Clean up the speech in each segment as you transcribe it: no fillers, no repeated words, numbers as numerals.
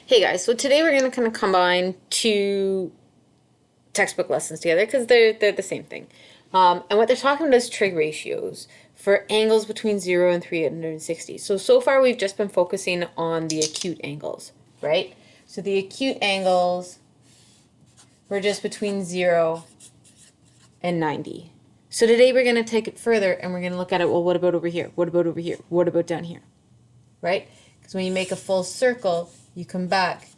Hey guys, so today we're going to kind of combine two textbook lessons together because they're the same thing. And what they're talking about is trig ratios for angles between 0 and 360. So far we've just been focusing on the acute angles, right? So the acute angles were just between 0 and 90. So today we're going to take it further and we're going to look at it, well, what about over here? What about over here? What about down here? Right? Because when you make a full circle, you come back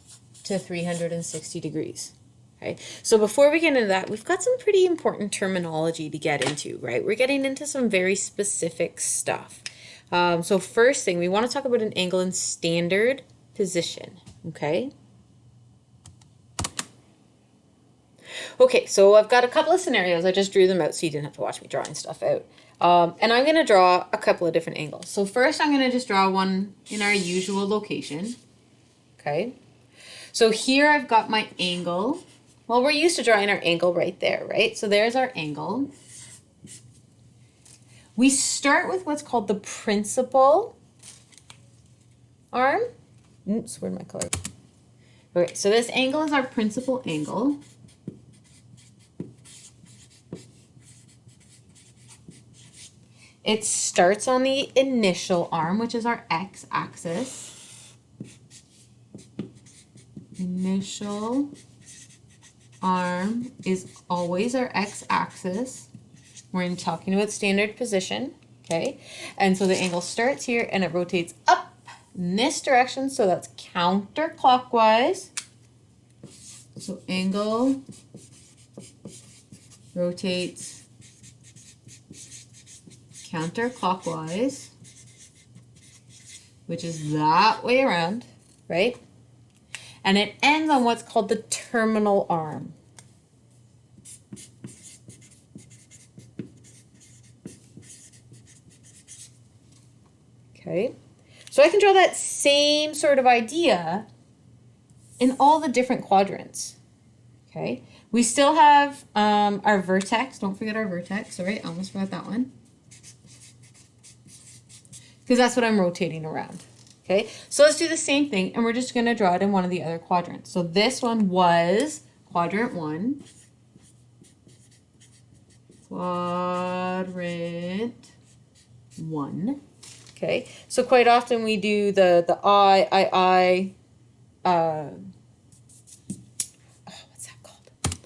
to 360 degrees. Okay, so before we get into that, we've got some pretty important terminology to get into, right? We're getting into some very specific stuff. So first thing, we want to talk about an angle in standard position, okay? Okay, so I've got a couple of scenarios. I just drew them out so you didn't have to watch me drawing stuff out. And I'm going to draw a couple of different angles. So first I'm going to just draw one in our usual location. Okay. So here I've got my angle. Well, we're used to drawing our angle right there, right? So there's our angle. We start with what's called the principal arm. Oops, where'd my color? Okay, so this angle is our principal angle. It starts on the initial arm, which is our x-axis. Initial arm is always our x-axis. We're talking about standard position, okay? And so the angle starts here and it rotates up in this direction, so that's counterclockwise. So angle rotates counterclockwise, which is that way around, right? And it ends on what's called the terminal arm. Okay, so I can draw that same sort of idea in all the different quadrants. Okay, we still have our vertex. Don't forget our vertex. All right, I almost forgot that one. Because that's what I'm rotating around. Okay, so let's do the same thing, and we're just going to draw it in one of the other quadrants. So this one was quadrant 1. Quadrant 1. Okay, so quite often we do the what's that called?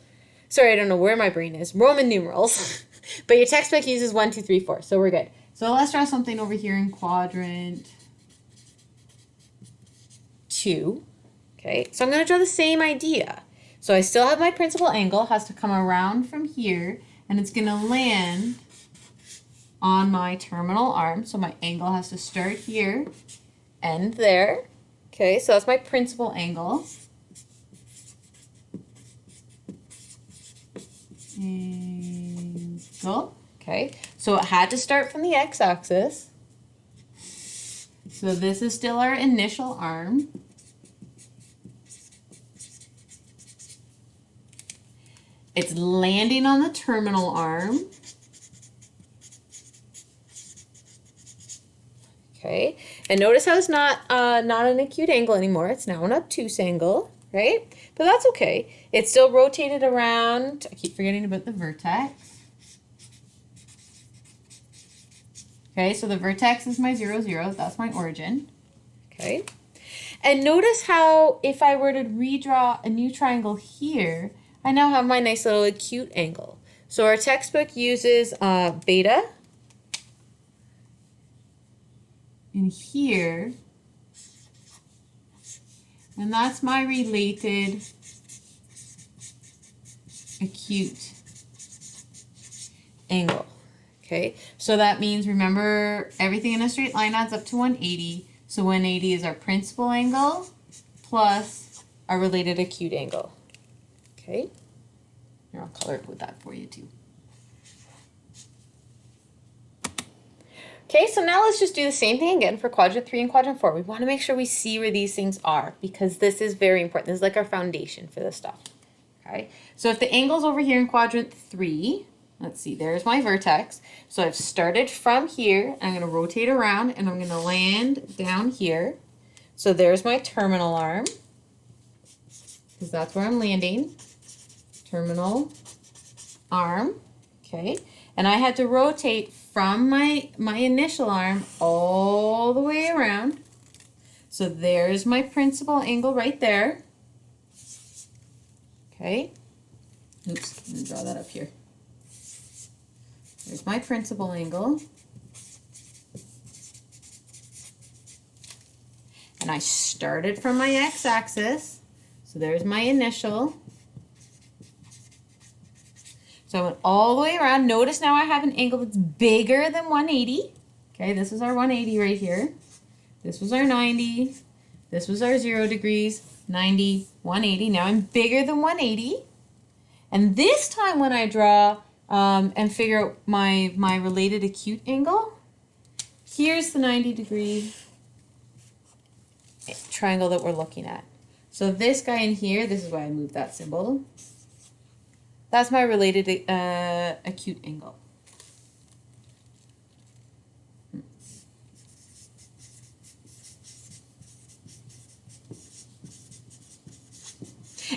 Sorry, I don't know where my brain is. Roman numerals. But your textbook uses 1, 2, 3, 4, so we're good. So let's draw something over here in quadrant 2. Okay, so I'm going to draw the same idea. So I still have my principal angle, it has to come around from here, and it's going to land on my terminal arm. So my angle has to start here, end there. Okay, so that's my principal angle. Angle. Okay, so it had to start from the x-axis. So this is still our initial arm. It's landing on the terminal arm. Okay, and notice how it's not an acute angle anymore. It's now an obtuse angle, right? But that's okay. It's still rotated around. I keep forgetting about the vertex. Okay, so the vertex is my 0, 0. That's my origin. Okay, and notice how if I were to redraw a new triangle here, I now have my nice little acute angle. So our textbook uses beta in here, and that's my related acute angle. Okay, so that means, remember, everything in a straight line adds up to 180. So 180 is our principal angle plus our related acute angle. Okay, here I'll color code that for you too. Okay, so now let's just do the same thing again for quadrant 3 and quadrant 4. We want to make sure we see where these things are because this is very important. This is like our foundation for this stuff. Okay, so if the angle's over here in quadrant 3, let's see, there's my vertex. So I've started from here, I'm going to rotate around, and I'm going to land down here. So there's my terminal arm. because that's where I'm landing. Terminal arm, okay? And I had to rotate from my initial arm all the way around. So there's my principal angle right there. Okay. Oops, let me draw that up here. There's my principal angle. And I started from my x-axis. So there's my initial. So I went all the way around. Notice now I have an angle that's bigger than 180. Okay, this is our 180 right here. This was our 90. This was our 0 degrees, 90, 180. Now I'm bigger than 180. And this time when I draw and figure out my related acute angle, here's the 90-degree triangle that we're looking at. So this guy in here, this is why I moved that symbol. That's my related acute angle.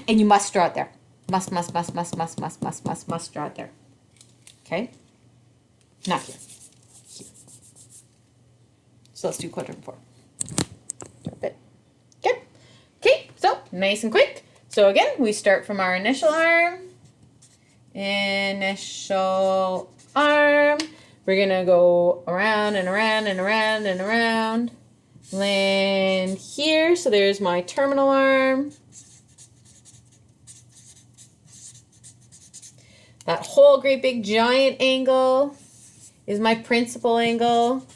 And you must draw it there. Must draw it there. Okay? Not here. Here. So let's do quadrant 4. Drop it. Good. Okay, so nice and quick. So again, we start from our initial arm. Initial arm. We're going to go around and around and around and around. Land here. So there's my terminal arm. That whole great big giant angle is my principal angle.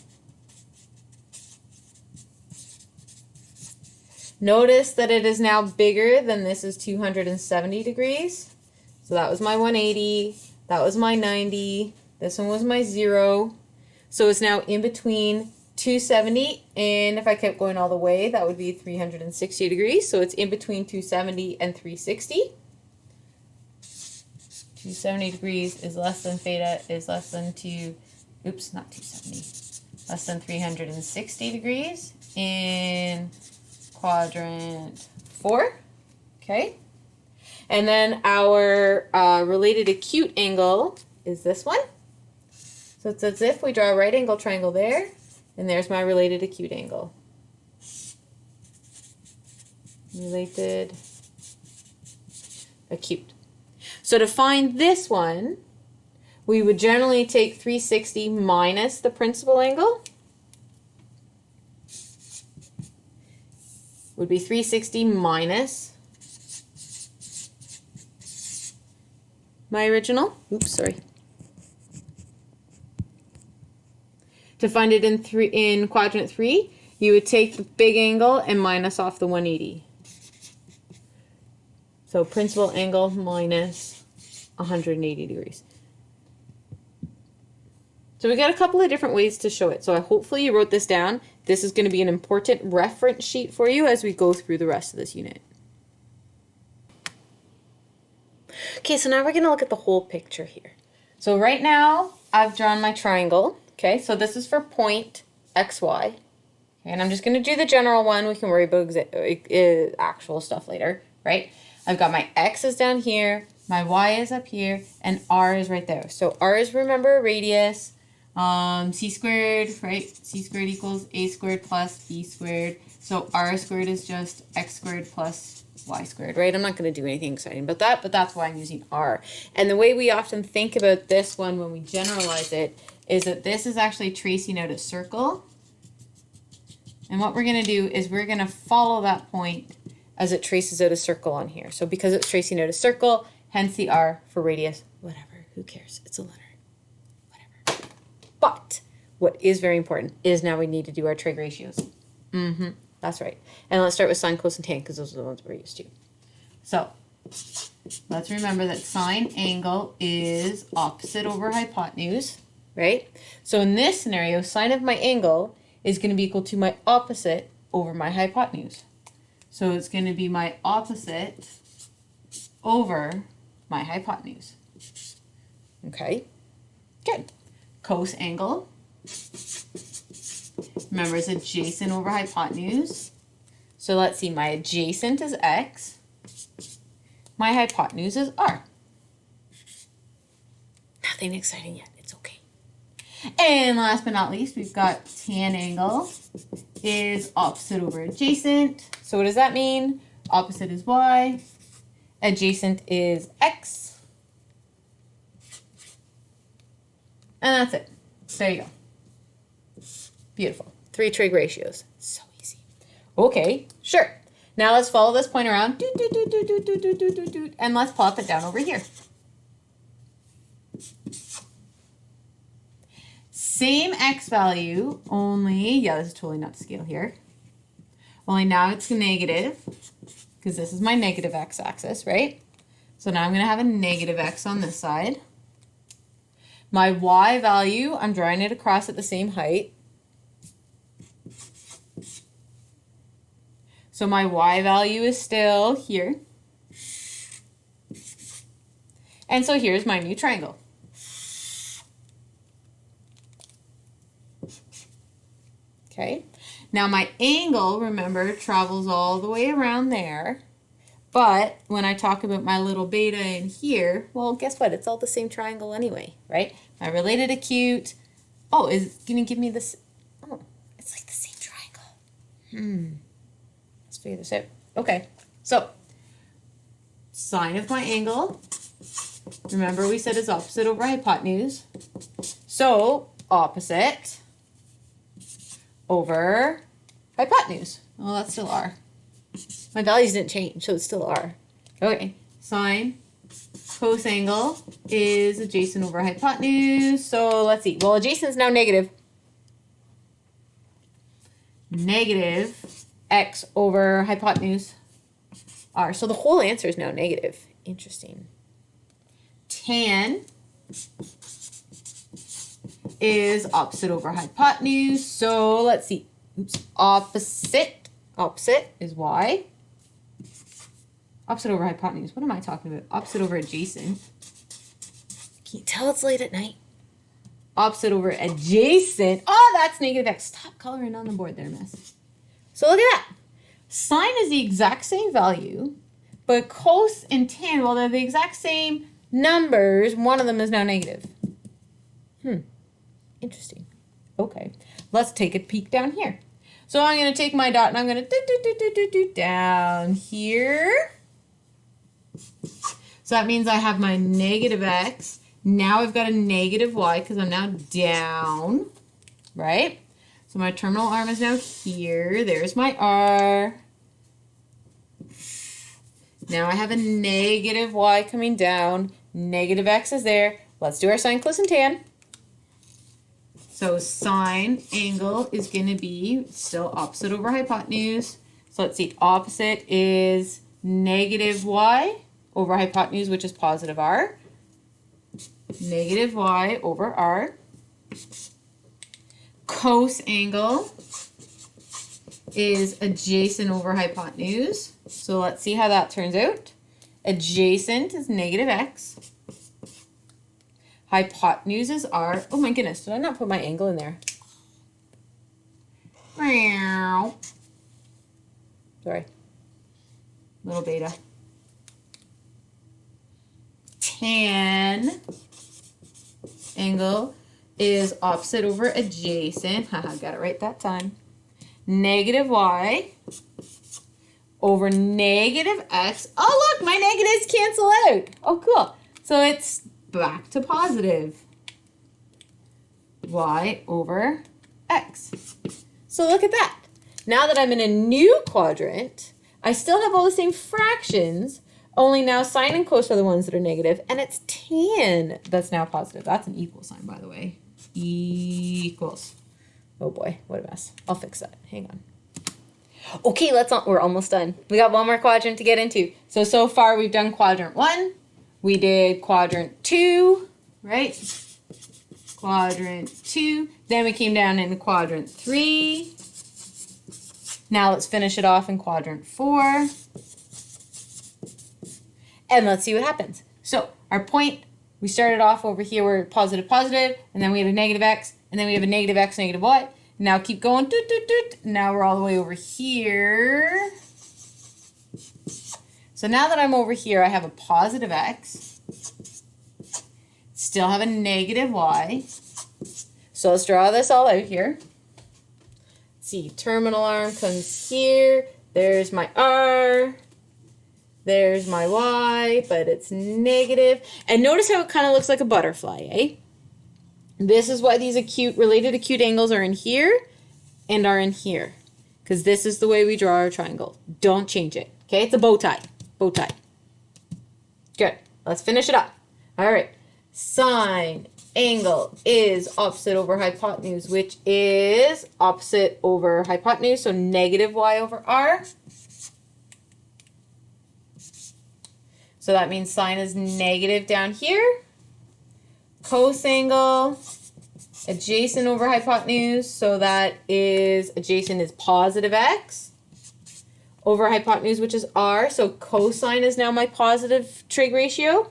Notice that it is now bigger than this is 270 degrees. So that was my 180, that was my 90, this one was my 0. So it's now in between 270, and if I kept going all the way, that would be 360 degrees. So it's in between 270 and 360. 270 degrees is less than theta is less than not 270, less than 360 degrees in quadrant 4, okay? And then our related acute angle is this one. So it's as if we draw a right angle triangle there, and there's my related acute angle. Related acute. So to find this one, we would generally take 360 minus the principal angle. Would be 360 minus my original. Oops, sorry. To find it in quadrant 3, you would take the big angle and minus off the 180. So principal angle minus 180 degrees. So we got a couple of different ways to show it. So hopefully you wrote this down. This is going to be an important reference sheet for you as we go through the rest of this unit. Okay, so now we're going to look at the whole picture here. So right now I've drawn my triangle. Okay, so this is for point XY. Okay, and I'm just going to do the general one. We can worry about actual stuff later, right? I've got my X is down here, my Y is up here, and R is right there. So R is, remember, radius, C squared, right? C squared equals A squared plus B squared. So R squared is just X squared plus Y squared, right? I'm not going to do anything exciting about that, but that's why I'm using R. And the way we often think about this one when we generalize it is that this is actually tracing out a circle. And what we're going to do is we're going to follow that point as it traces out a circle on here. So because it's tracing out a circle, hence the R for radius, whatever, who cares? It's a letter, whatever. But what is very important is now we need to do our trig ratios. That's right. And let's start with sine, cosine, tan, because those are the ones we're used to. So let's remember that sine angle is opposite over hypotenuse, right? So in this scenario, sine of my angle is going to be equal to my opposite over my hypotenuse. So it's going to be my opposite over my hypotenuse. Okay, good. Cos angle, remember, it's adjacent over hypotenuse. So let's see, my adjacent is x. my hypotenuse is r. Nothing exciting yet. It's okay. And last but not least, we've got tan angle is opposite over adjacent. So what does that mean? Opposite is y. Adjacent is x. And that's it. There you go. Beautiful. 3 trig ratios. So easy. Okay, sure. Now let's follow this point around. Doot, doot, doot, doot, doot, doot, doot, doot, doot, and let's plop it down over here. Same x value, only, yeah, this is totally not to scale here. Only now it's negative, because this is my negative x-axis, right? So now I'm going to have a negative x on this side. My y value, I'm drawing it across at the same height. So my y value is still here. And so here's my new triangle. Okay, now my angle, remember, travels all the way around there. But when I talk about my little beta in here, well, guess what? It's all the same triangle anyway, right? My related acute, oh, is going to give me this, oh, it's like the same triangle. Let's figure this out. Okay, so sine of my angle, remember we said is opposite over hypotenuse. So opposite over hypotenuse. Well, that's still r. My values didn't change, so it's still r. Okay, sine cos angle is adjacent over hypotenuse. So let's see. Well, adjacent is now negative. Negative x over hypotenuse r. So the whole answer is now negative. Interesting. Tan is opposite over hypotenuse. So let's see. Oops. Opposite is y. Opposite over hypotenuse. What am I talking about? Opposite over adjacent. Can you tell it's late at night? Opposite over adjacent. Oh, that's negative x. Stop coloring on the board there, miss. So look at that. Sine is the exact same value, but cos and tan, well, they're the exact same numbers. One of them is now negative. Interesting. Okay, let's take a peek down here. So I'm going to take my dot and I'm going to do down here. So that means I have my negative x. Now I've got a negative y because I'm now down, right? So my terminal arm is now here. There's my r. Now I have a negative y coming down. Negative x is there. Let's do our sine, cos, and tan. So sine angle is going to be still opposite over hypotenuse. So let's see, opposite is negative y over hypotenuse, which is positive r. Negative y over r. Cos angle is adjacent over hypotenuse. So let's see how that turns out. Adjacent is negative x. Hypotenuse is r. Oh my goodness, did I not put my angle in there? Sorry. Little beta. Tan angle is opposite over adjacent. Haha, got it right that time. Negative y over negative x. Oh, look, my negatives cancel out. Oh, cool. So it's back to positive. Y over x. So look at that. Now that I'm in a new quadrant, I still have all the same fractions, only now sine and cos are the ones that are negative, and it's tan that's now positive. That's an equal sign, by the way. Equals. Oh boy, what a mess. I'll fix that. Hang on. Okay, we're almost done. We got one more quadrant to get into. So far we've done quadrant 1. We did quadrant 2, right? Quadrant 2. Then we came down into quadrant 3. Now let's finish it off in quadrant 4. And let's see what happens. So our point, we started off over here, we're positive, positive, and then we have a negative x, and then we have a negative x, negative y. Now keep going, doot, doot, doot. Now we're all the way over here. So So now that I'm over here, I have a positive x, still have a negative y. So let's draw this all out here. Let's see, terminal arm comes here. There's my r. There's my y, but it's negative. And notice how it kind of looks like a butterfly, eh? This is why these related acute angles are in here and are in here. Because this is the way we draw our triangle. Don't change it. Okay, it's a bow tie. Bow tie. Good. Let's finish it up. All right. Sine angle is opposite over hypotenuse, which is opposite over hypotenuse, so negative y over r. So that means sine is negative down here. Cos angle, adjacent over hypotenuse, so that is adjacent is positive x over hypotenuse, which is r, so cosine is now my positive trig ratio.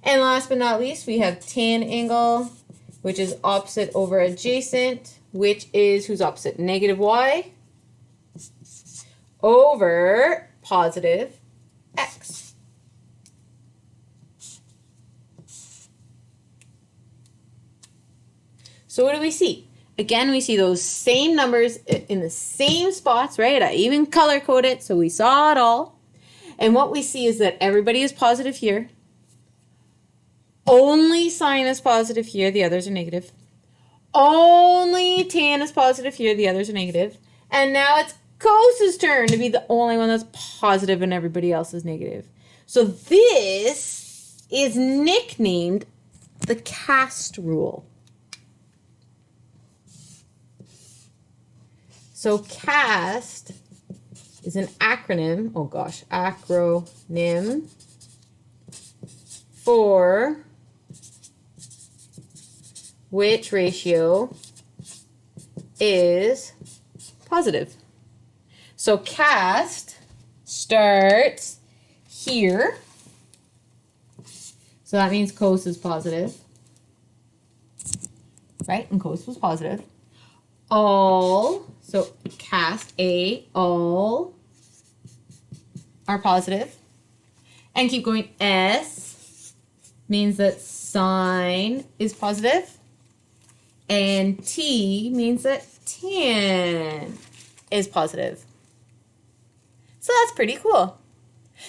And last but not least, we have tan angle, which is opposite over adjacent, which is who's opposite? Negative y over positive x. So what do we see? Again, we see those same numbers in the same spots, right? I even color code it, so we saw it all. And what we see is that everybody is positive here. Only sine is positive here, the others are negative. Only tan is positive here, the others are negative. And now it's cos's turn to be the only one that's positive and everybody else is negative. So this is nicknamed the cast rule. So cast is an acronym, oh gosh, acronym for which ratio is positive. So cast starts here. So that means cos is positive, right? And cos was positive. All, so cast A, all are positive. And keep going. S means that sine is positive. And T means that tan is positive. So that's pretty cool.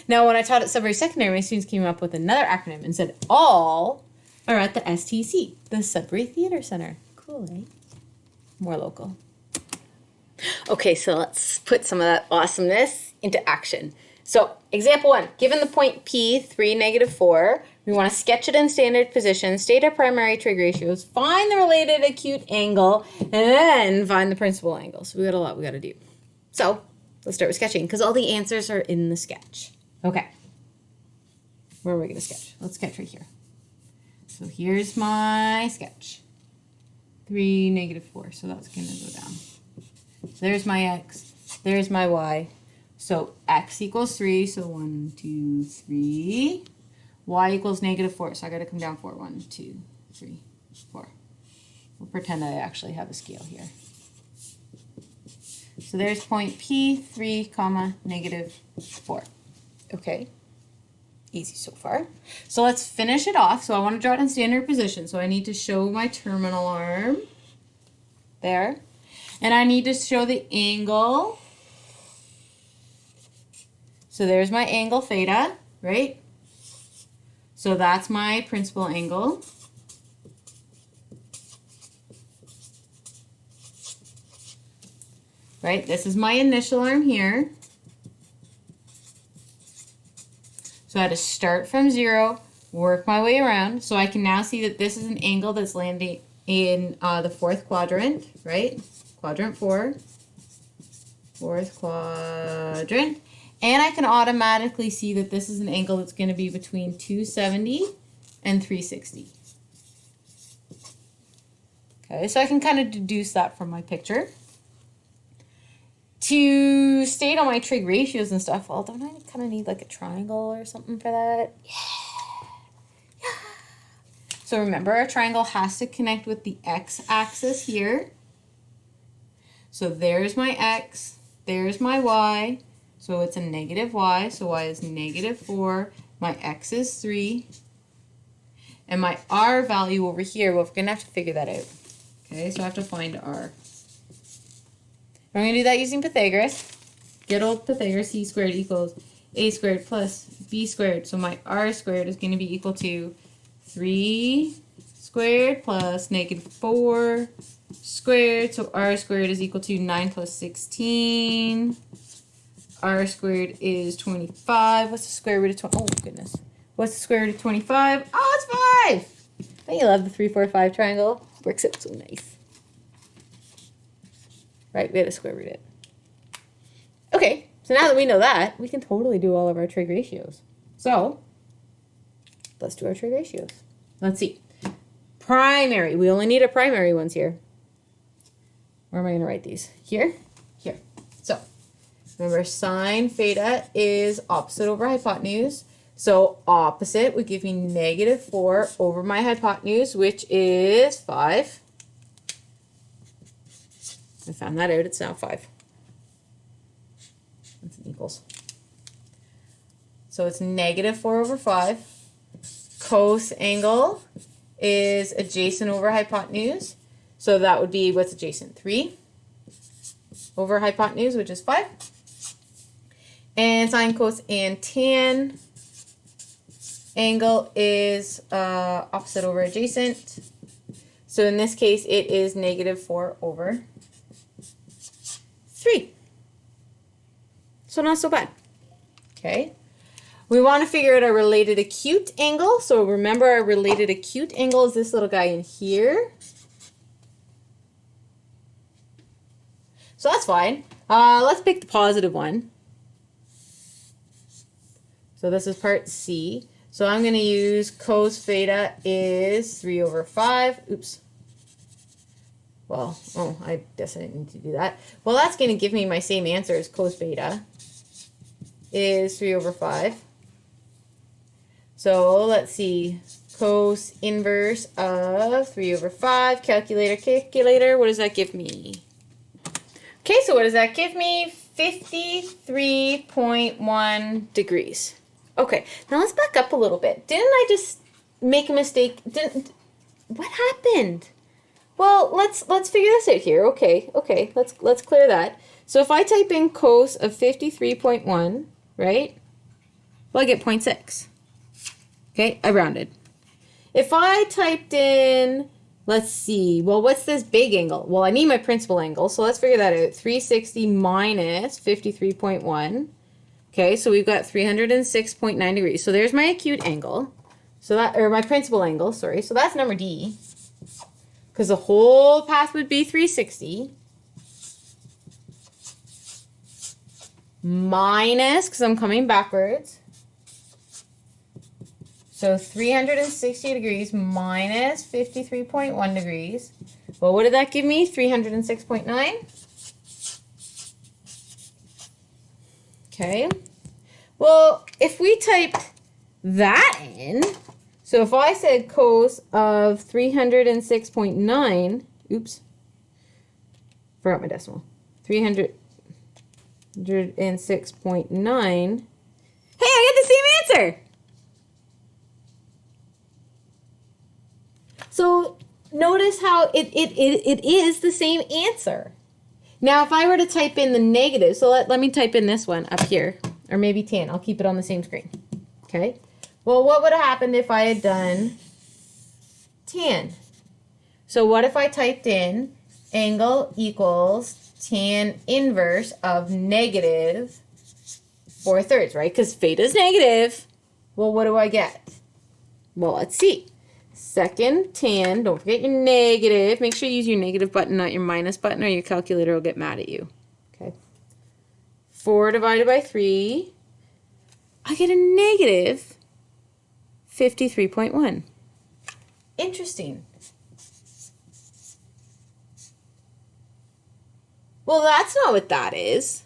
Now, when I taught at Sudbury Secondary, my students came up with another acronym and said all are at the STC, the Sudbury Theater Center. Cool, eh? More local. Okay, so let's put some of that awesomeness into action. So, example 1, given the point P, 3, -4, we want to sketch it in standard position, state our primary trig ratios, find the related acute angle, and then find the principal angle. So we got a lot we got to do. So, let's start with sketching, because all the answers are in the sketch. Okay. Where are we going to sketch? Let's sketch right here. So here's my sketch. 3, -4, so that's going to go down. So there's my x, there's my y. So x equals 3, so 1, 2, 3. Y equals -4, so I got to come down 4. 1, 2, 3, 4. We'll pretend I actually have a scale here. So there's point P, 3, -4. Okay, easy so far. So let's finish it off. So I want to draw it in standard position. So I need to show my terminal arm there. And I need to show the angle. So there's my angle theta, right? So that's my principal angle. Right, this is my initial arm here. So I had to start from 0, work my way around. So I can now see that this is an angle that's landing in the 4th quadrant, right? Quadrant 4, 4th quadrant. And I can automatically see that this is an angle that's going to be between 270 and 360. Okay, so I can kind of deduce that from my picture. To state all my trig ratios and stuff, well, don't I kind of need like a triangle or something for that? Yeah. So remember, our triangle has to connect with the x-axis here. So there's my x, there's my y. So it's a negative y, so y is negative 4, my x is 3, and my r value over here, well, we're going to have to figure that out. Okay, so I have to find r. I'm going to do that using Pythagoras. Good old Pythagoras, c squared equals a squared plus b squared. So my r squared is going to be equal to 3 squared plus negative 4 squared. So r squared is equal to 9 plus 16. R squared is 25. What's the square root of 20? Oh, goodness. What's the square root of 25? Oh, it's 5! Don't you love the 3, 4, 5 triangle? Works out so nice. Right, we had to square root it. Okay, so now that we know that, we can totally do all of our trig ratios. So, let's do our trig ratios. Let's see. Primary. We only need our primary ones here. Where am I going to write these? Here? Here. So, remember, sine theta is opposite over hypotenuse. So, opposite would give me negative 4 over my hypotenuse, which is 5. I found that out. It's now 5. That's an equals. So, it's negative 4 over 5. Cos angle is adjacent over hypotenuse. So, that would be what's adjacent? 3 over hypotenuse, which is 5. And sine, cos, and tan angle is opposite over adjacent. So in this case, it is negative 4 over 3. So not so bad. Okay. We want to figure out our related acute angle. So remember, our related acute angle is this little guy in here. So that's fine. Let's pick the positive one. So this is part C. So I'm going to use cos theta is 3 over 5. Oops. Well, oh, I guess I didn't need to do that. Well, that's going to give me my same answer as cos theta is 3 over 5. So let's see. Cos inverse of 3 over 5. Calculator. What does that give me? Okay, so what does that give me? 53.1 degrees. Okay, now let's back up a little bit. Didn't I just make a mistake? What happened? Well, let's figure this out here. Okay, let's clear that. So if I type in cos of 53.1, right? Well, I get 0.6. Okay, I rounded. If I typed in, let's see, well, what's this big angle? Well, I need my principal angle, so let's figure that out. 360 minus 53.1. Okay, so we've got 306.9 degrees. So there's my acute angle. So that, or my principal angle, sorry. So that's number D. Because the whole path would be 360. Minus, because I'm coming backwards. So 360 degrees minus 53.1 degrees. Well, what did that give me? 306.9. Okay. Well, if we typed that in, so if I said cos of 306.9, oops, forgot my decimal, 306.9, hey, I get the same answer! So notice how it is the same answer. Now, if I were to type in the negative, so let me type in this one up here, or maybe tan. I'll keep it on the same screen. Okay. Well, what would have happened if I had done tan? So what if I typed in angle equals tan inverse of negative 4/3, right? Because theta is negative. Well, what do I get? Well, let's see. Second tan, don't forget your negative. Make sure you use your negative button, not your minus button, or your calculator will get mad at you. Okay. 4 divided by 3, I get a negative 53.1. Interesting. Well, that's not what that is.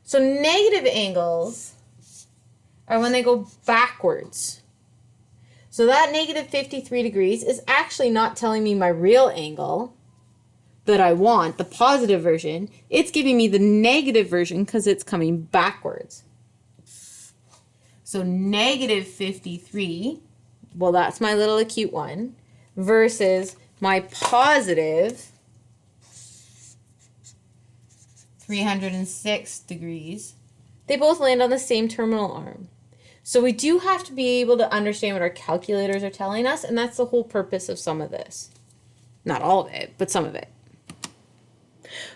So negative angles are when they go backwards. So that negative 53 degrees is actually not telling me my real angle. that I want, the positive version, it's giving me the negative version because it's coming backwards. So negative 53, well, that's my little acute one, versus my positive 306 degrees. They both land on the same terminal arm. So we do have to be able to understand what our calculators are telling us, and that's the whole purpose of some of this. Not all of it, but some of it.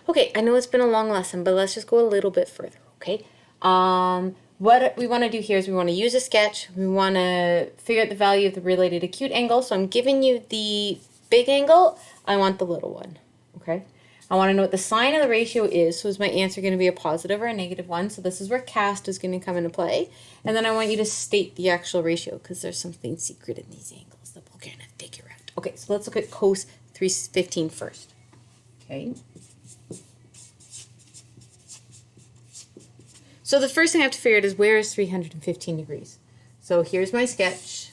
Okay, I know it's been a long lesson, but let's just go a little bit further, okay? What we want to do here is we want to use a sketch. We want to figure out the value of the related acute angle. So I'm giving you the big angle. I want the little one, okay? I want to know what the sign of the ratio is. So is my answer going to be a positive or a negative one? So this is where cast is going to come into play. And then I want you to state the actual ratio because there's something secret in these angles that we're going to figure out. Okay, so let's look at cos 315 first. Okay. So the first thing I have to figure out is where is 315 degrees. So here's my sketch.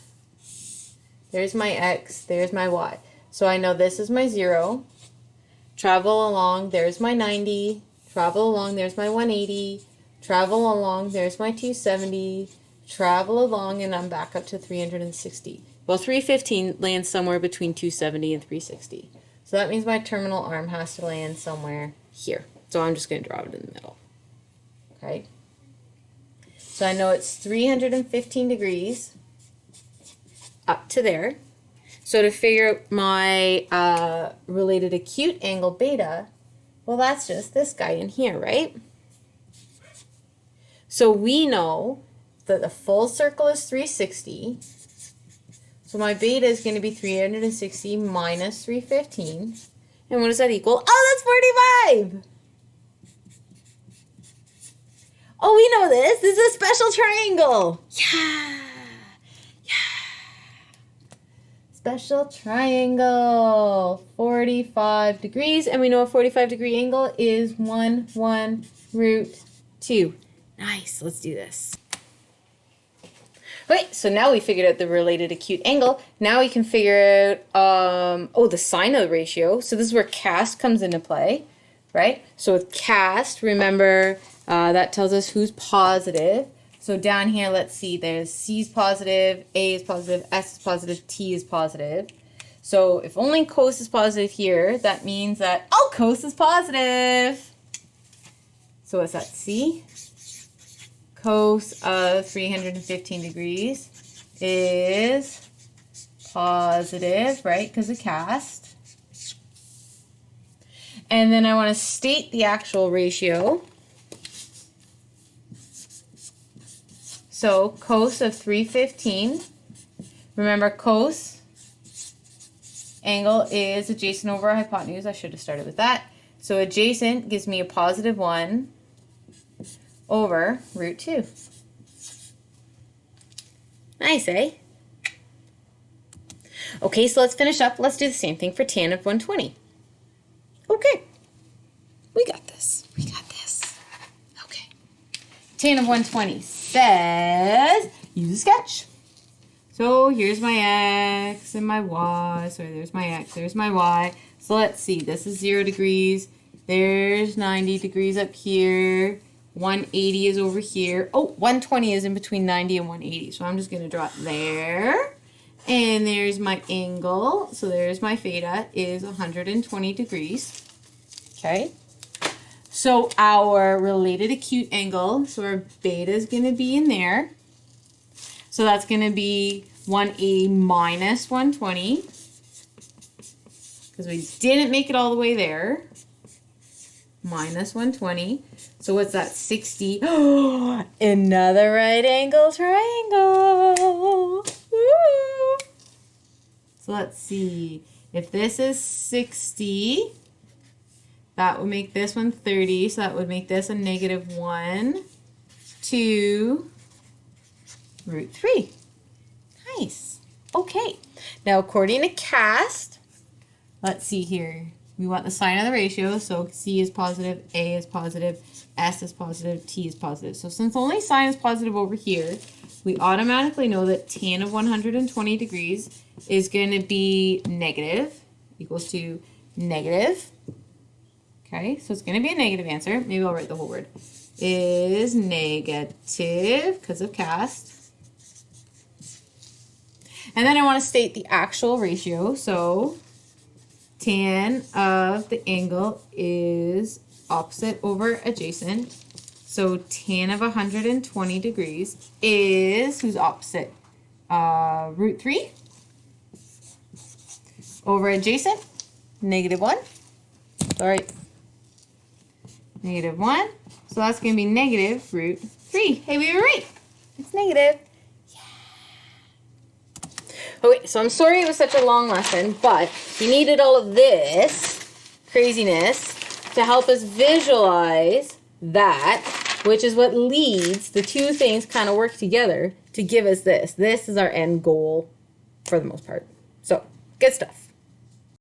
There's my x. There's my y. So I know this is my 0. Travel along, there's my 90. Travel along, there's my 180. Travel along, there's my 270. Travel along, and I'm back up to 360. Well, 315 lands somewhere between 270 and 360. So that means my terminal arm has to land somewhere here. So I'm just going to draw it in the middle. Okay. So I know it's 315 degrees up to there. So to figure out my related acute angle beta, well, that's just this guy in here, right? So we know that the full circle is 360. So my beta is going to be 360 minus 315. And what does that equal? Oh, that's 45! Oh, we know this. This is a special triangle. Yeah. Special triangle. 45 degrees. And we know a 45-degree angle is 1 root 2. Nice. Let's do this. Okay, so now we figured out the related acute angle. Now we can figure out, the sine of the ratio. So this is where cast comes into play, right? So with cast, remember, that tells us who's positive. So down here, let's see, there's C is positive, A is positive, S is positive, T is positive. So if only cos is positive here, that means that all cos is positive. So what's that, C? Cos of 315 degrees is positive, right, because of cast. And then I want to state the actual ratio. So cos of 315, remember cos angle is adjacent over hypotenuse. I should have started with that. So adjacent gives me a positive 1 over root 2. Nice, eh? Okay, so let's finish up. Let's do the same thing for tan of 120. Okay, we got this. We got this. Okay. Tan of 120 says use a sketch. So here's my x and my y. Sorry, there's my x, there's my y. So let's see, this is 0 degrees. There's 90 degrees up here. 180 is over here. Oh, 120 is in between 90 and 180. So I'm just going to draw it there. And there's my angle. So there's my theta is 120 degrees. Okay. So our related acute angle, so our beta is going to be in there. So that's going to be 180 minus 120. Because we didn't make it all the way there. Minus 120. So what's that? 60. Oh, another right angle triangle. Woo. So let's see. If this is 60, that would make this one 30. So that would make this a negative 1, 2, root 3. Nice. Okay. Now according to cast, let's see here. We want the sign of the ratio, so C is positive, A is positive, S is positive, T is positive. So since only sign is positive over here, we automatically know that tan of 120 degrees is going to be negative, equals to negative okay, so it's going to be a negative answer. Maybe I'll write the whole word. Is negative because of cast. And then I want to state the actual ratio. So tan of the angle is opposite over adjacent. So tan of 120 degrees is, who's opposite? Root 3 over adjacent, negative 1. All right, negative 1. So that's going to be negative root 3. Hey, we were right. It's negative. Yeah. Okay, so I'm sorry it was such a long lesson, but you needed all of this craziness to help us visualize that, which is what leads the two things kind of work together to give us this. This is our end goal for the most part. So, good stuff.